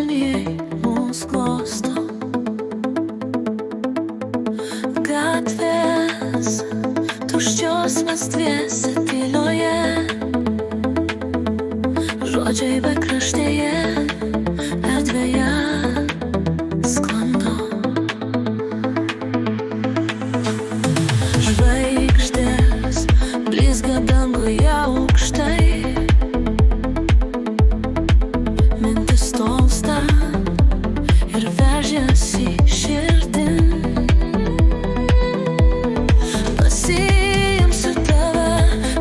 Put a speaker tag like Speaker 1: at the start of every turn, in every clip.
Speaker 1: švelniai mus glosto. Gatvės tuščios mes dviese tylioje, žodžiai bekraštėje erdvėje sklando. Žvaigždės blizga danguje aukštai, mintis tolsta ir veržiasi širdin. Pasiimsiu tave,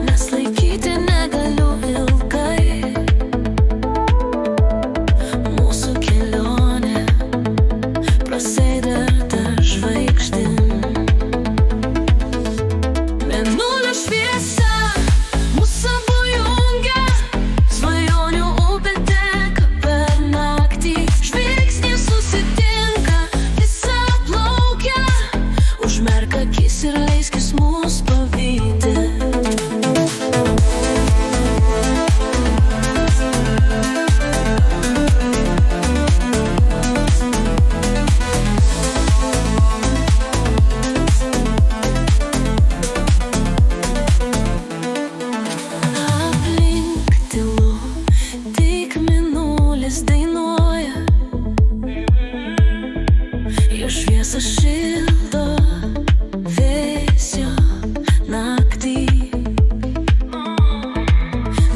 Speaker 1: nes laikyti negaliu ilgai. Mūsų kelionė prasideda žvaigždin. Mėnulio šviesa mus abu jungia, svajonių upė teka per naktį. Žvilgsniai susitinka, visa plaukia, užmerk akis ir leiskis mus pavyti. Aplink tylu, tik mėnulis dainuoja, jo šviesa šildo vėsio naktį.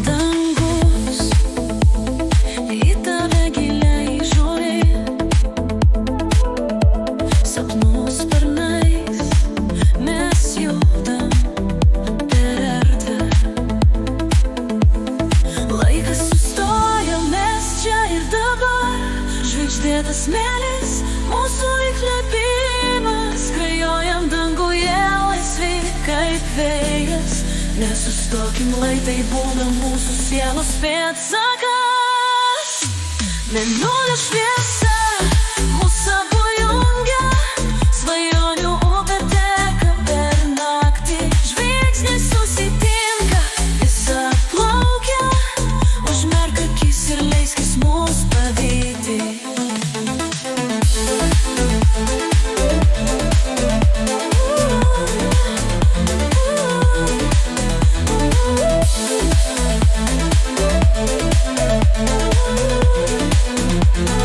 Speaker 1: Dangus į tave giliai žiūri, sapnų sparnais mes judam per erdvę. Laikas sustoja, mes čia ir dabar, žvaigždėtas smėlis, mūsų įkvėpimas. Skrajojam danguje laisvi kaip vėjas, nesustokim, lai tai būna mūsų sielos pėdsakas. Mėnulio šviesa